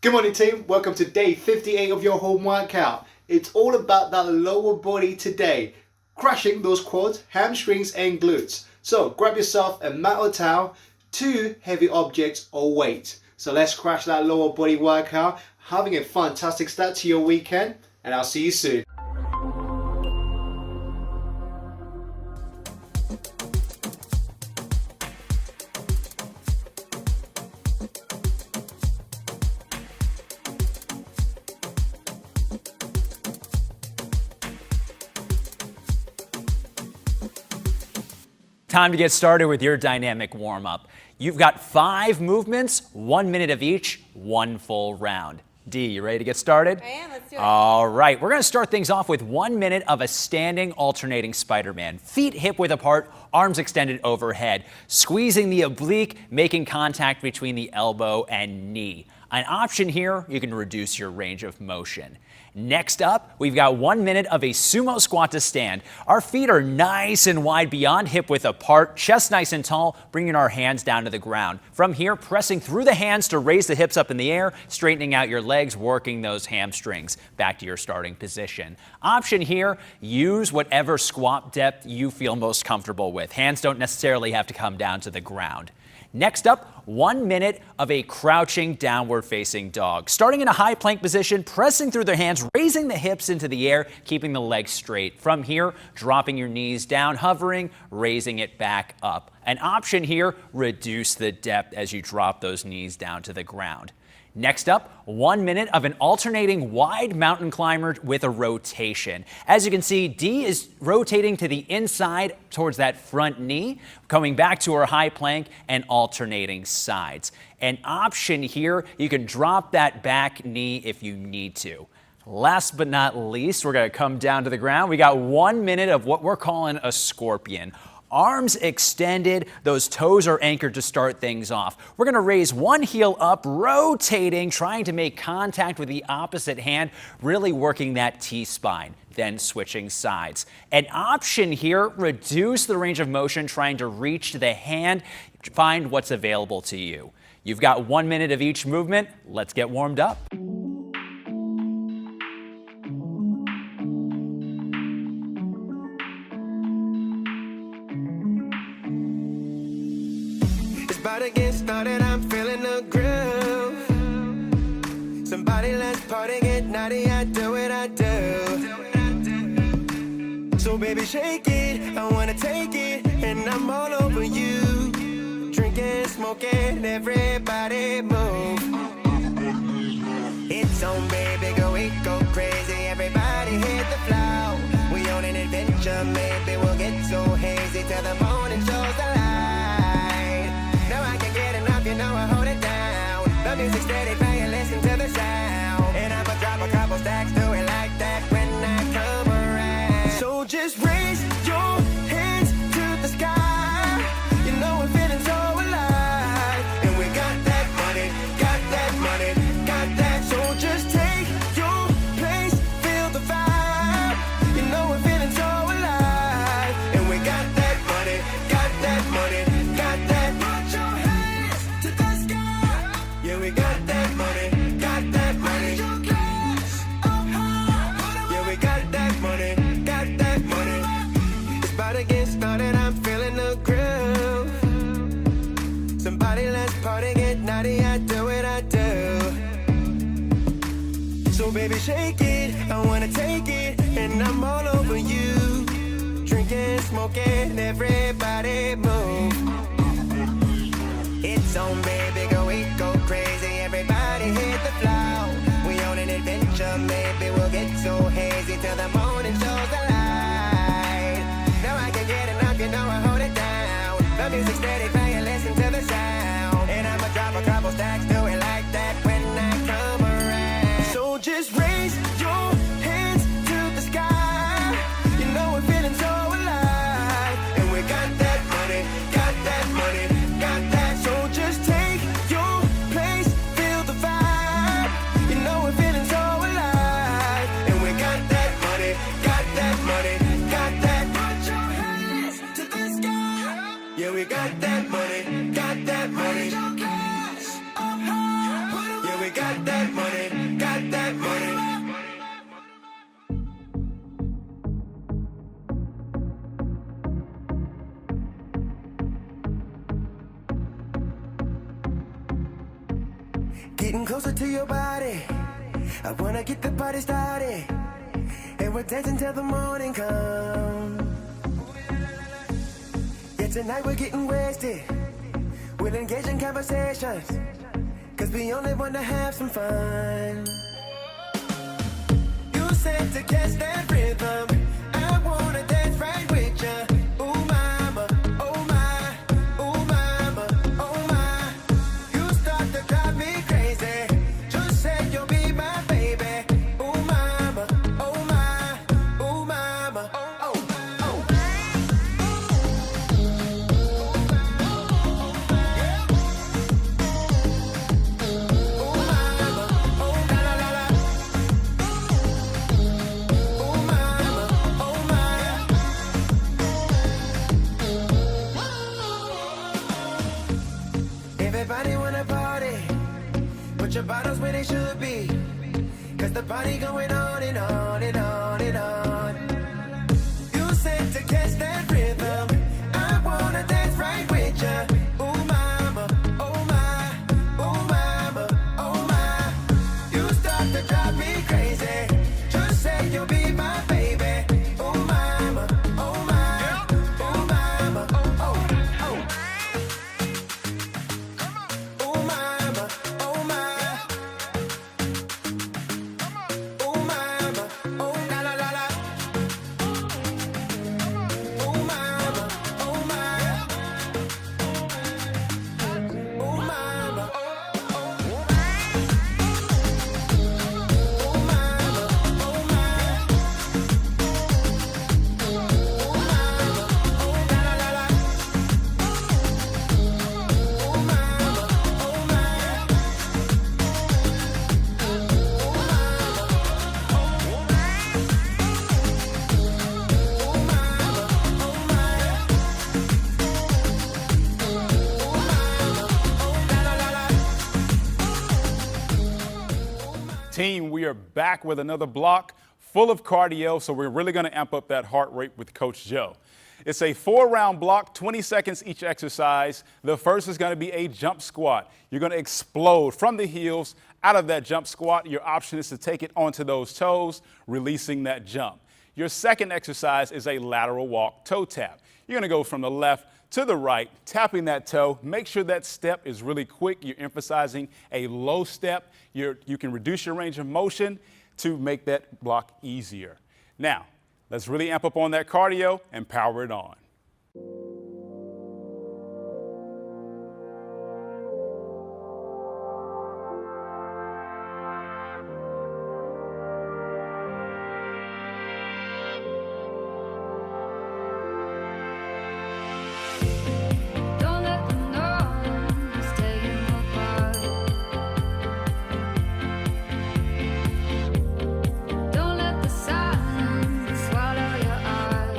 Good morning team, welcome to day 58 of your home workout. It's all about that lower body today, crushing those quads, hamstrings and glutes. So grab yourself a mat or towel, 2 heavy objects or weight. So let's crush that lower body workout, having a fantastic start to your weekend, and I'll see you soon. Time to get started with your dynamic warm-up. You've got 5 movements, 1 minute of each, 1 full round. Dee, you ready to get started? I am, let's do it. All right, we're gonna start things off with 1 minute of a standing alternating Spider-Man. Feet hip-width apart, arms extended overhead, squeezing the oblique, making contact between the elbow and knee. An option here, you can reduce your range of motion. Next up, we've got 1 minute of a sumo squat to stand. Our feet are nice and wide beyond hip width apart, chest nice and tall, bringing our hands down to the ground. From here, pressing through the hands to raise the hips up in the air, straightening out your legs, working those hamstrings. Back to your starting position. Option here, use whatever squat depth you feel most comfortable with. Hands don't necessarily have to come down to the ground. Next up, 1 minute of a crouching downward facing dog. Starting in a high plank position, pressing through the hands, raising the hips into the air, keeping the legs straight. From here, dropping your knees down, hovering, raising it back up. An option here, reduce the depth as you drop those knees down to the ground. Next up, 1 minute of an alternating wide mountain climber with a rotation. As you can see, Dee is rotating to the inside towards that front knee, coming back to her high plank and alternating sides. An option here, you can drop that back knee if you need to. Last but not least, we're gonna come down to the ground. We got 1 minute of what we're calling a scorpion. Arms extended, those toes are anchored to start things off. We're gonna raise one heel up, rotating, trying to make contact with the opposite hand, really working that T-spine, then switching sides. An option here, reduce the range of motion, trying to reach the hand, find what's available to you. You've got 1 minute of each movement. Let's get warmed up. About to get started, I'm feeling the groove. Somebody let's party, get naughty, I do what I do. So baby shake it, I wanna take it, and I'm all over you. Drinking, smoking, everybody move. It's on baby, go crazy, everybody hit the floor. We on an adventure, maybe we'll get so hazy till the morning shows the light. You know I hold it down. The music steady playing, listen to the sound. And I'ma drop a couple stacks, do it like that when I come around. So just raise your hands to the sky. You know we're feeling so alive. And we got that money, got that money, got that. So just take your place, feel the vibe. You know we're feeling so alive. And we got that money, got that money, got that. Yeah, we got that money, got that money. Yeah, we got that money, got that money. It's about to get started, I'm feeling the groove. Somebody let's party, get naughty, I do what I do. So baby shake it, I wanna take it, and I'm all over you. Drinking, smoking, everybody move. It's on baby, go crazy, everybody hit the floor. We on an adventure, maybe we'll get so hazy till the morning shows the light. Now I can get enough, you know I hold it down. The music steady playing, listen to the sound. And I'ma drop a couple stacks, do it like that when I come around. So just raise your hands to the sky. You know we're feeling so alive. And we got that money, got that money. Getting closer to your body, I wanna get the party started, and we're dancing till the morning comes. Yeah, tonight we're getting wasted, we'll engage in conversations, cause we only wanna have some fun. You said to catch that rhythm, I wanna dance right with ya. Ooh mama, oh my, ooh mama, oh my. You start to drive me crazy, just say you'll be my baby. Ooh mama, oh my, ooh mama, oh, oh, oh. Ooh mama, oh la la la la. Oh mama, oh my. Everybody wanna party, put your bottles where they should be, cause the party going on and on and on and on. You said to catch that rhythm, I wanna dance right with ya. Ooh mama, oh my, ooh mama, oh my. You start to drive me crazy, just say you'll be my baby. Ooh mama, oh my, ooh mama, oh, oh, oh. Ooh mama, oh my. Ooh mama, oh la la la la. Ooh mama, oh my. Ooh mama, oh, oh. Ooh mama, oh my. Ooh mama, oh la la la la. Ooh mama, oh my. Team, we are back with another block full of cardio, so we're really going to amp up that heart rate with Coach Joe. It's a 4-round block, 20 seconds each exercise. The first is going to be a jump squat. You're going to explode from the heels out of that jump squat. Your option is to take it onto those toes, releasing that jump. Your second exercise is a lateral walk toe tap. You're going to go from the left to the right, tapping that toe. Make sure that step is really quick. You're emphasizing a low step. You can reduce your range of motion to make that block easier. Now, let's really amp up on that cardio and power it on. Don't let them know it's taking you apart. Don't let the silence swallow your eyes.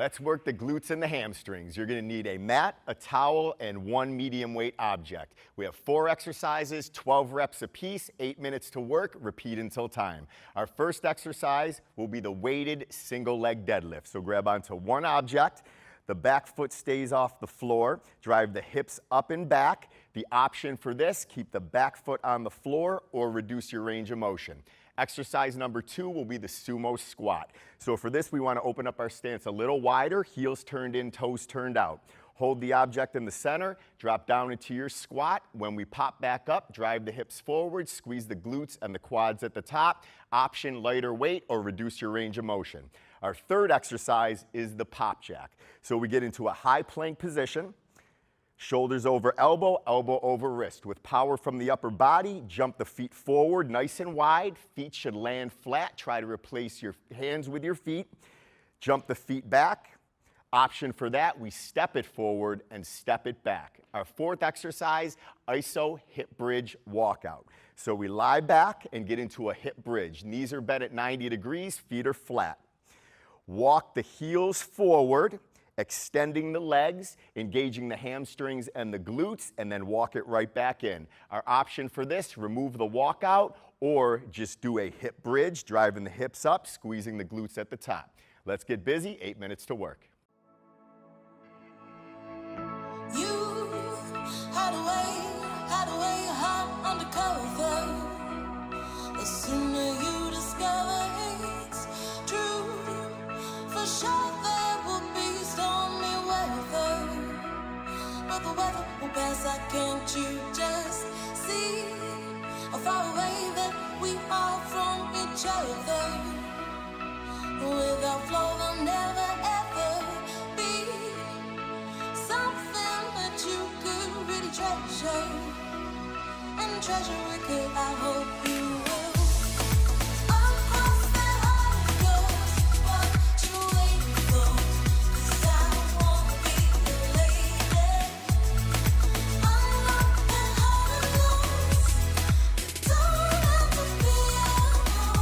let's work the glutes and the hamstrings. You're gonna need a mat, a towel, and one medium weight object. We have 4 exercises, 12 reps apiece, 8 minutes to work, repeat until time. Our first exercise will be the weighted single leg deadlift. So grab onto one object, the back foot stays off the floor, drive the hips up and back. The option for this, keep the back foot on the floor or reduce your range of motion. Exercise number 2 will be the sumo squat. So for this, we want to open up our stance a little wider, heels turned in, toes turned out. Hold the object in the center, drop down into your squat. When we pop back up, drive the hips forward, squeeze the glutes and the quads at the top. Option lighter weight or reduce your range of motion. Our third exercise is the pop jack. So we get into a high plank position. Shoulders over elbow, elbow over wrist. With power from the upper body, jump the feet forward nice and wide. Feet should land flat. Try to replace your hands with your feet. Jump the feet back. Option for that, we step it forward and step it back. Our fourth exercise, iso hip bridge walkout. So we lie back and get into a hip bridge. Knees are bent at 90 degrees, feet are flat. Walk the heels forward, extending the legs, engaging the hamstrings and the glutes, and then walk it right back in. Our option for this, remove the walkout or just do a hip bridge, driving the hips up, squeezing the glutes at the top. Let's get busy, 8 minutes to work. You hide away, hot undercover. The sooner you discover it's true, for sure there will be stormy weather. But the weather will pass, can't you just see how far away that we are from each other? Without flow, there'll never ever be something that you could really treasure. And treasure it could, I hope you will. Across the heart goes what you wait for. 'Cause I wanna be your lady. Unlock and hold it loose. You don't have to be alone.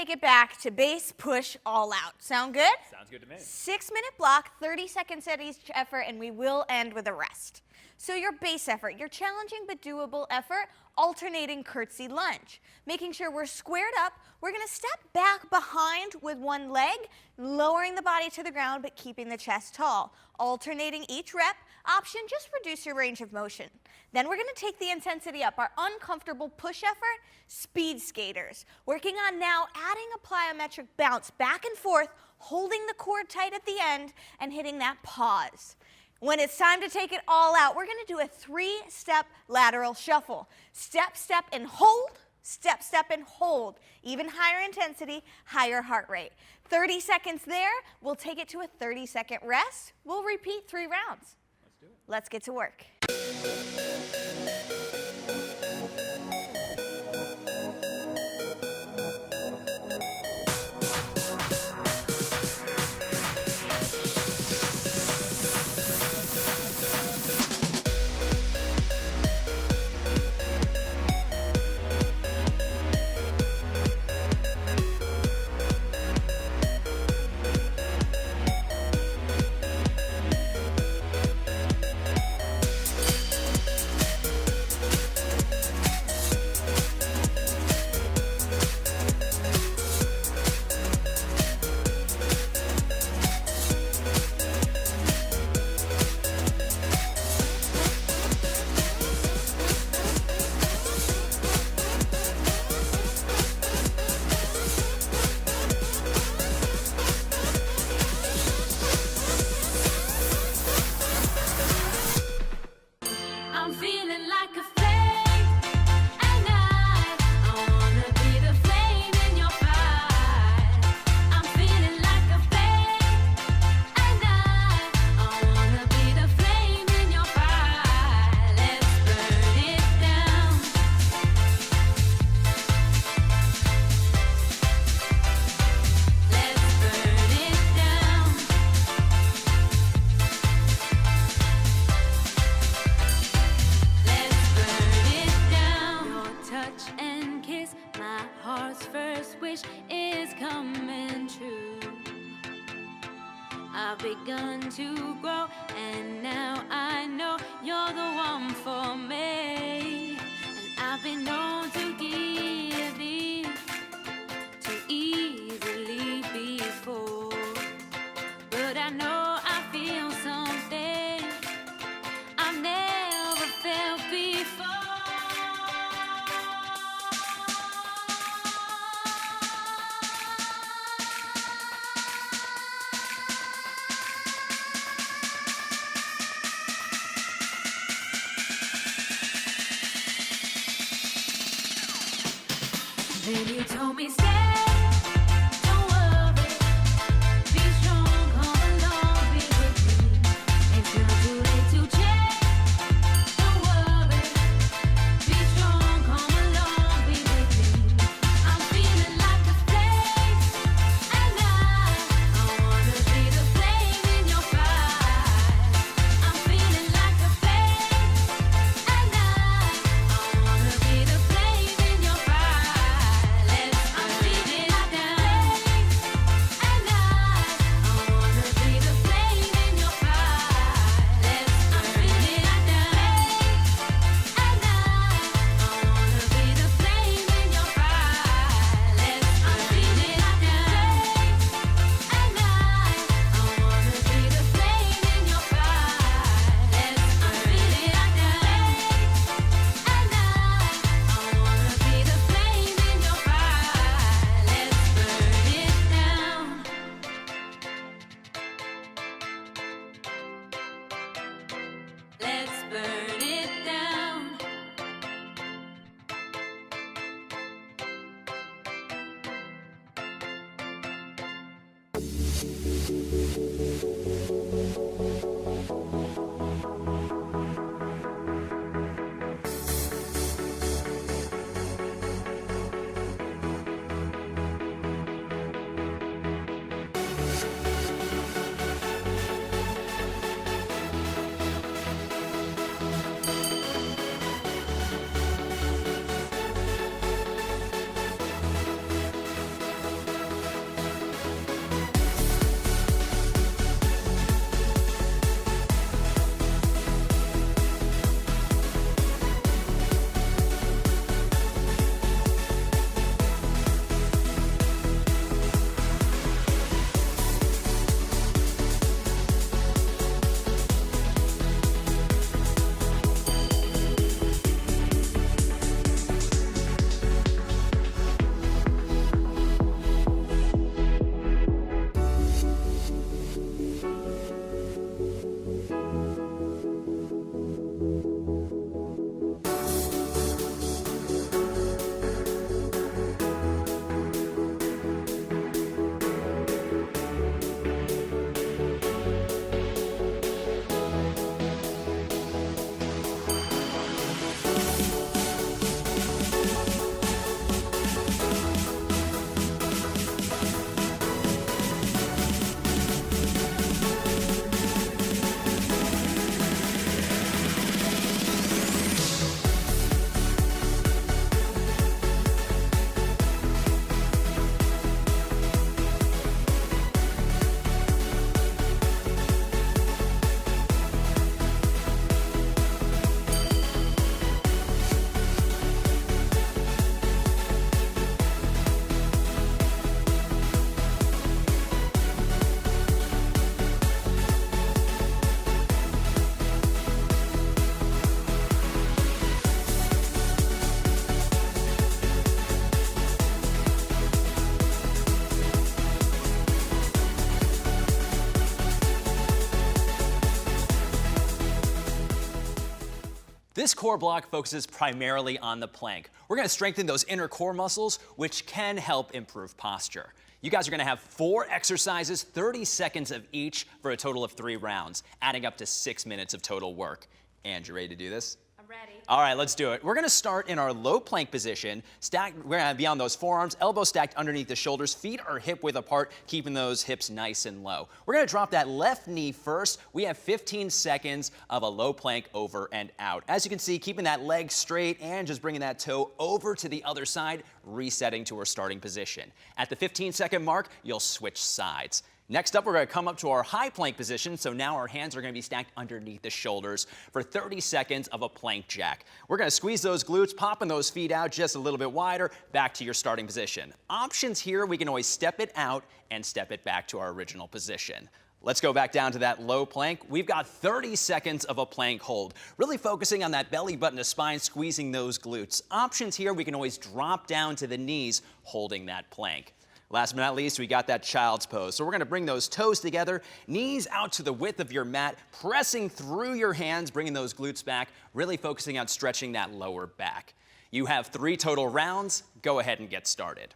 take it back to base, push, all out. Sound good? Sounds good to me. 6-minute block, 30 seconds at each effort, and we will end with a rest. So your base effort, your challenging but doable effort, alternating curtsy lunge. Making sure we're squared up. We're going to step back behind with one leg, lowering the body to the ground but keeping the chest tall. Alternating each rep. Option, just reduce your range of motion. Then we're going to take the intensity up. Our uncomfortable push effort, speed skaters. Working on now adding a plyometric bounce back and forth, holding the core tight at the end and hitting that pause. When it's time to take it all out, we're going to do a 3-step lateral shuffle. Step, step, and hold. Step, step, and hold. Even higher intensity, higher heart rate. 30 seconds there. We'll take it to a 30-second rest. We'll repeat 3 rounds. Let's do it. Let's get to work. I'm feeling like a flame, and I wanna be the flame in your fire. I'm feeling like a flame, and I wanna be the flame in your fire. Let's burn it down. Let's burn it down. Let's burn it down. Your touch and kiss, my heart's first wish is coming true. I've begun to grow, and now I know you're the one for me. And I've been known to give in too easily before, but I know I feel something I've never felt before. Then you told me stay, don't worry, be strong, come along, be with me. It's not too late to change. Don't worry, be strong, come along, be with me. I'm feeling like a flame, and I wanna be the flame in your fire. I'm feeling like a flame, and I wanna be the flame in your fire. I'm feeling like a flame, and I wanna be the flame in your fire. I'm feeling like a flame, and I wanna be the flame in your fire. I'm feeling like a flame, and I wanna be the flame in your fire. I'm feeling like a flame, and I wanna be the flame in your fire. Let's burn it down. Let's burn it down. This core block focuses primarily on the plank. We're going to strengthen those inner core muscles, which can help improve posture. You guys are going to have 4 exercises, 30 seconds of each for a total of 3 rounds, adding up to 6 minutes of total work. And you ready to do this? I'm ready. All right, let's do it. We're gonna start in our low plank position. We're gonna be on those forearms, elbows stacked underneath the shoulders, feet are hip width apart, keeping those hips nice and low. We're gonna drop that left knee first. We have 15 seconds of a low plank over and out. As you can see, keeping that leg straight and just bringing that toe over to the other side, resetting to our starting position. At the 15-second mark, you'll switch sides. Next up, we're going to come up to our high plank position, so now our hands are going to be stacked underneath the shoulders for 30 seconds of a plank jack. We're going to squeeze those glutes, popping those feet out just a little bit wider, back to your starting position. Options here, we can always step it out and step it back to our original position. Let's go back down to that low plank. We've got 30 seconds of a plank hold, really focusing on that belly button to spine, squeezing those glutes. Options here, we can always drop down to the knees, holding that plank. Last but not least, we got that child's pose. So we're going to bring those toes together, knees out to the width of your mat, pressing through your hands, bringing those glutes back, really focusing on stretching that lower back. You have 3 total rounds. Go ahead and get started.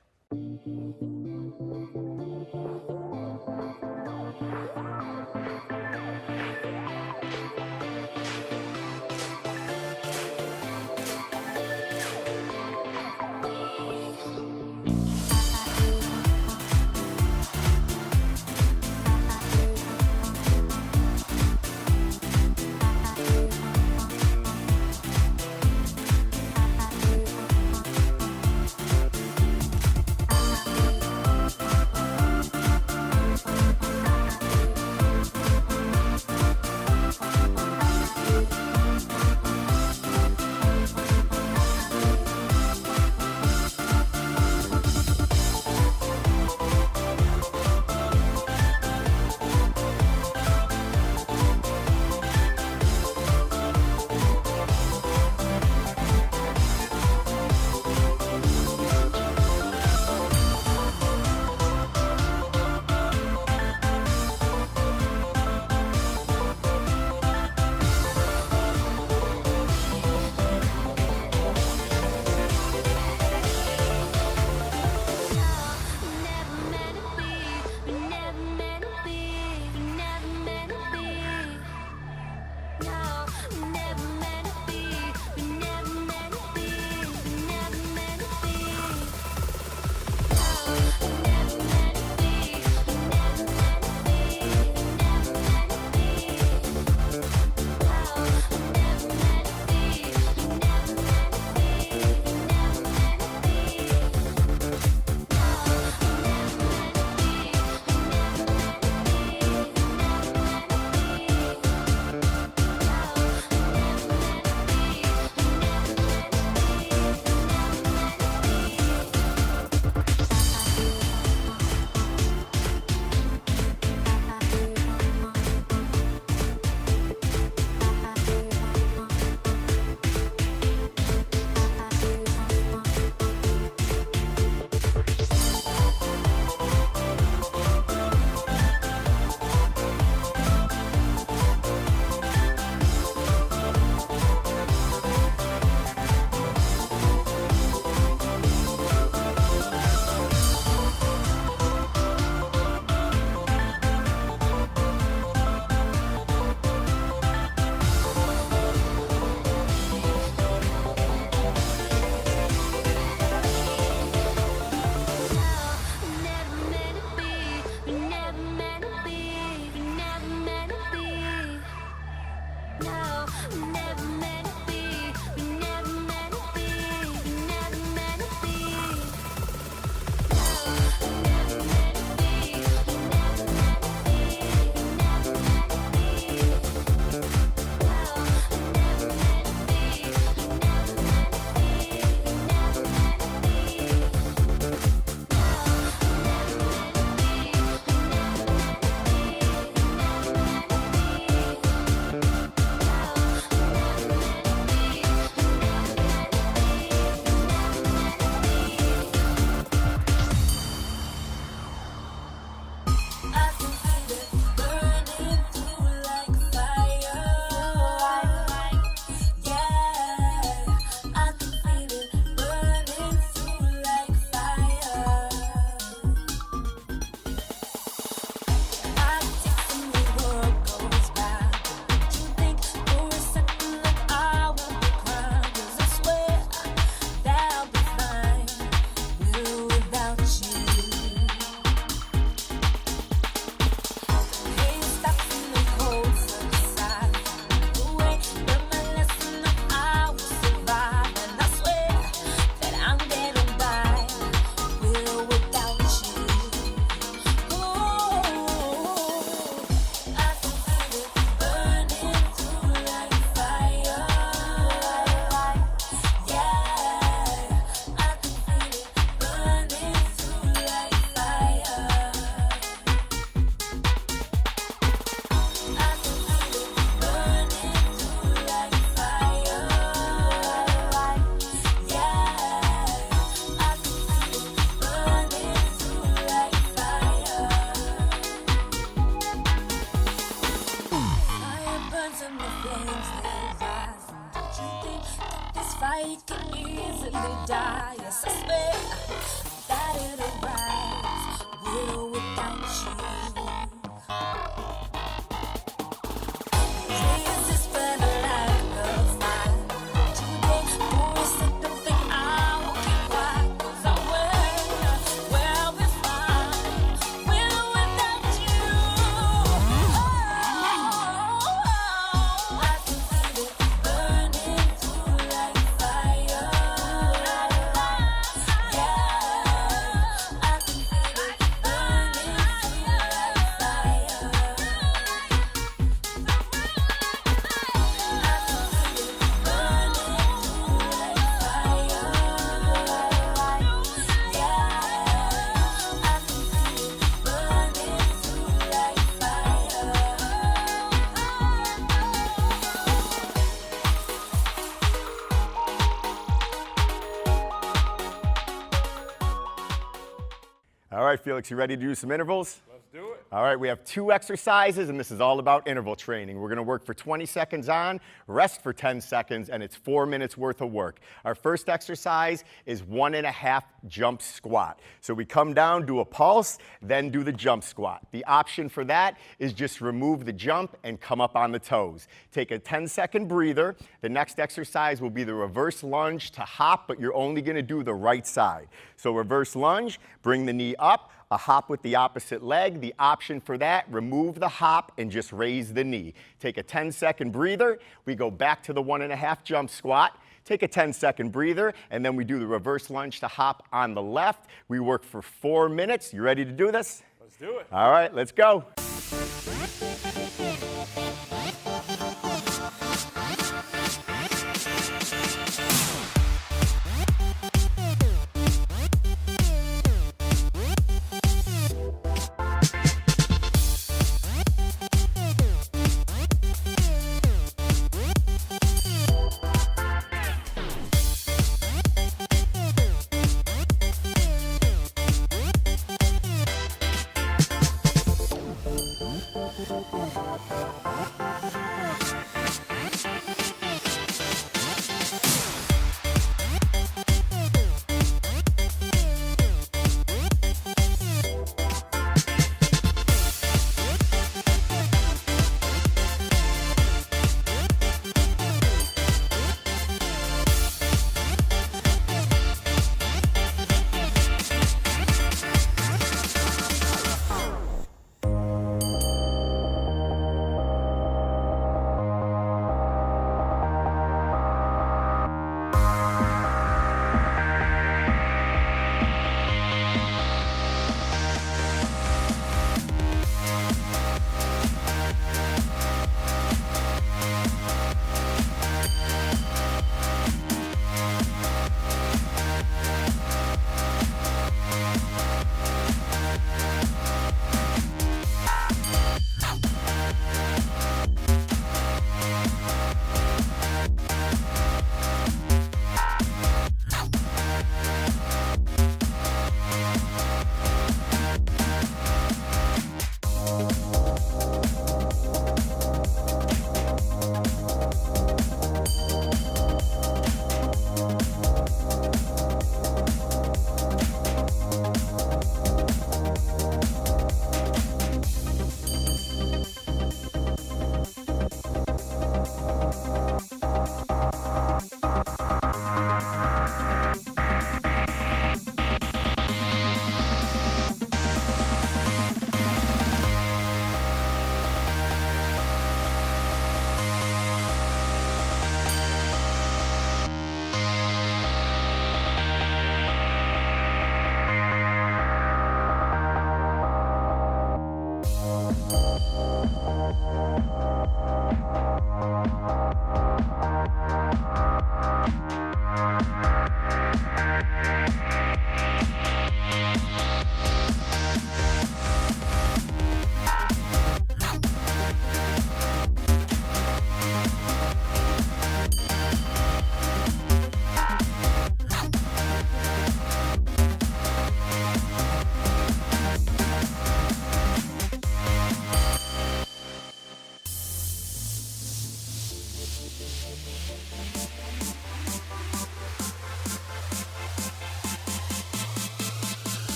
right, Felix, you ready to do some intervals? Let's do it. All right, we have 2 exercises, and this is all about interval training. We're going to work for 20 seconds on, rest for 10 seconds, and it's 4 minutes worth of work. Our first exercise is 1.5 jump squat. So we come down, do a pulse, then do the jump squat. The option for that is just remove the jump and come up on the toes. Take a 10-second breather. The next exercise will be the reverse lunge to hop, but you're only going to do the right side. So reverse lunge, bring the knee up, a hop with the opposite leg. The option for that, remove the hop and just raise the knee. Take a 10-second breather. We go back to the 1.5 jump squat. Take a 10-second breather, and then we do the reverse lunge to hop on the left. We work for 4 minutes. You ready to do this? Let's do it. All right, let's go.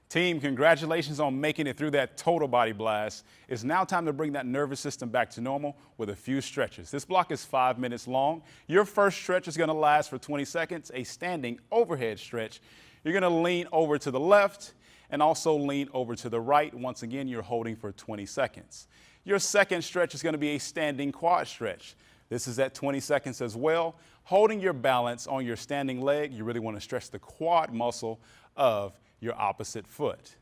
Team, congratulations on making it through that total body blast. It's now time to bring that nervous system back to normal with a few stretches. This block is 5 minutes long. Your first stretch is going to last for 20 seconds, a standing overhead stretch. You're going to lean over to the left and also lean over to the right. Once again, you're holding for 20 seconds. Your second stretch is going to be a standing quad stretch. This is at 20 seconds as well. Holding your balance on your standing leg, you really want to stretch the quad muscle of your opposite foot.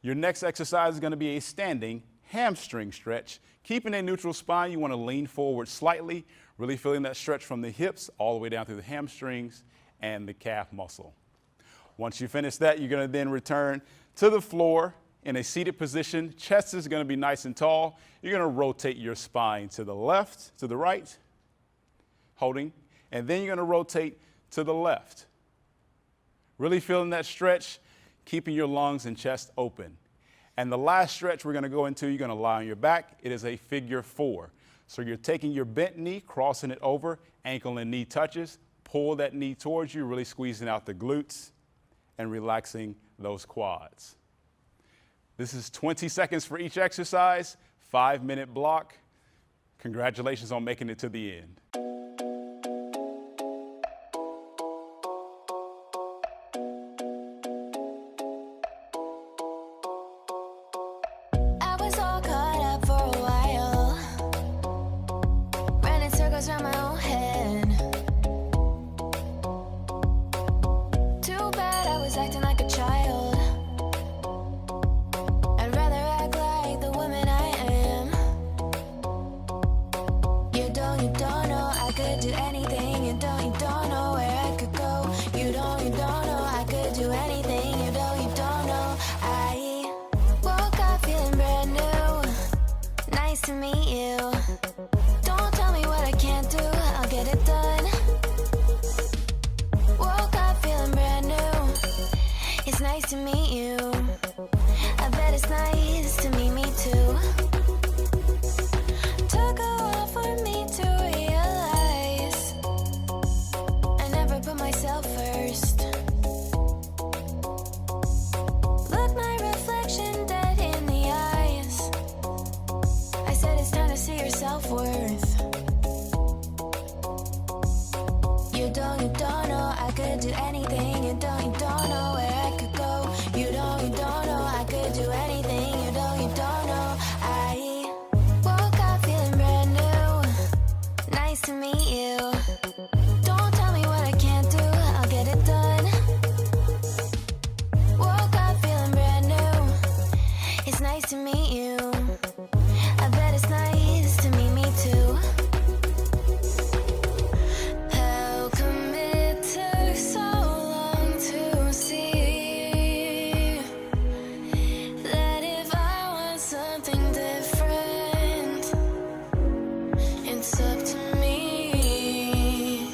Your next exercise is going to be a standing hamstring stretch. Keeping a neutral spine, you want to lean forward slightly, really feeling that stretch from the hips all the way down through the hamstrings and the calf muscle. Once you finish that, you're going to then return to the floor in a seated position. Chest is going to be nice and tall. You're going to rotate your spine to the left, to the right, holding, and then you're going to rotate to the left. Really feeling that stretch, keeping your lungs and chest open. And the last stretch we're going to go into, you're going to lie on your back. It is a figure 4. So you're taking your bent knee, crossing it over, ankle and knee touches, pull that knee towards you, really squeezing out the glutes and relaxing those quads. This is 20 seconds for each exercise, 5-minute block. Congratulations on making it to the end. I was all caught up for a while, running circles around my own head. Too bad I was acting like a child. I'd rather act like the woman I am. You don't know I could do anything. You don't know where I could go. You don't know I could do anything. You don't know I woke up feeling brand new. Nice to meet you. Don't tell me what I can't do. I'll get it done. Woke up feeling brand new. It's nice to meet you. I bet it's nice to meet me too. Took a while for me to realize I never put myself first. Look my reflection dead in the eyes. I said it's time to see your self-worth. You don't know I could do anything. You don't know where I could go. You don't know I could do anything. You don't know I woke up feeling brand new. Nice to meet you. Don't tell me what I can't do. I'll get it done. Woke up feeling brand new. It's nice to meet you. I bet it's nice to meet me too. How come it took so long to see that if I want something different, it's up to me.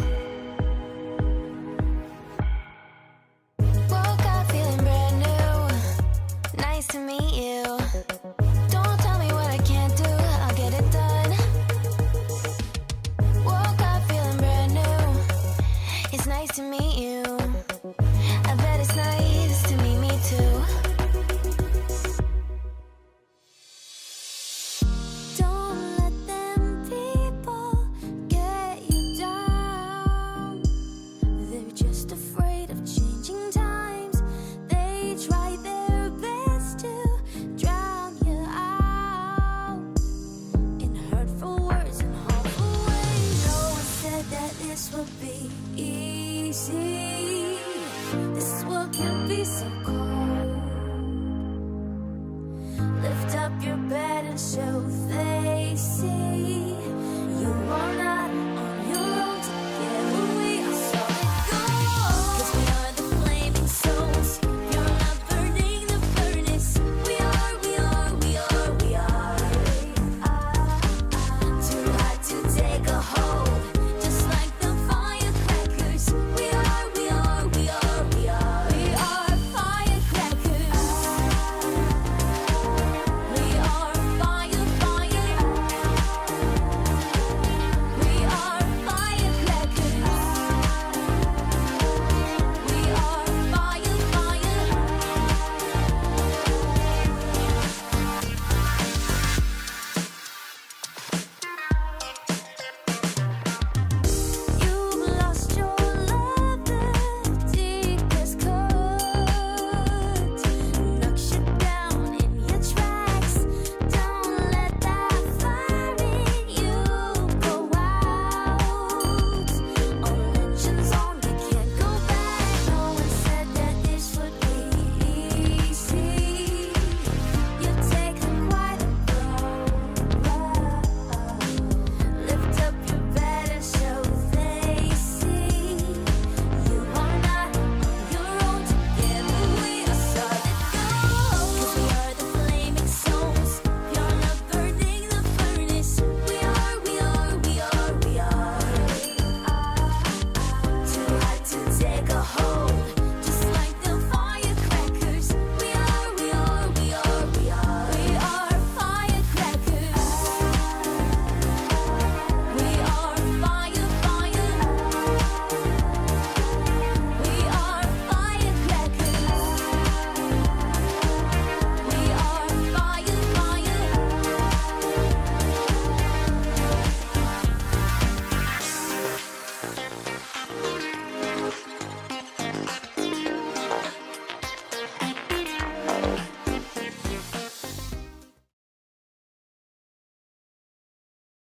Woke up feeling brand new. Nice to meet you. Don't tell me what I can't do. I'll get it done. Woke up feeling brand new. It's nice to meet you. I bet it's nice to meet me too. Don't let them people get you down. They're just afraid of changing times. They try their best to drown you out in hurtful words and harmful ways. No one said that this would be easy. This world can be so cold.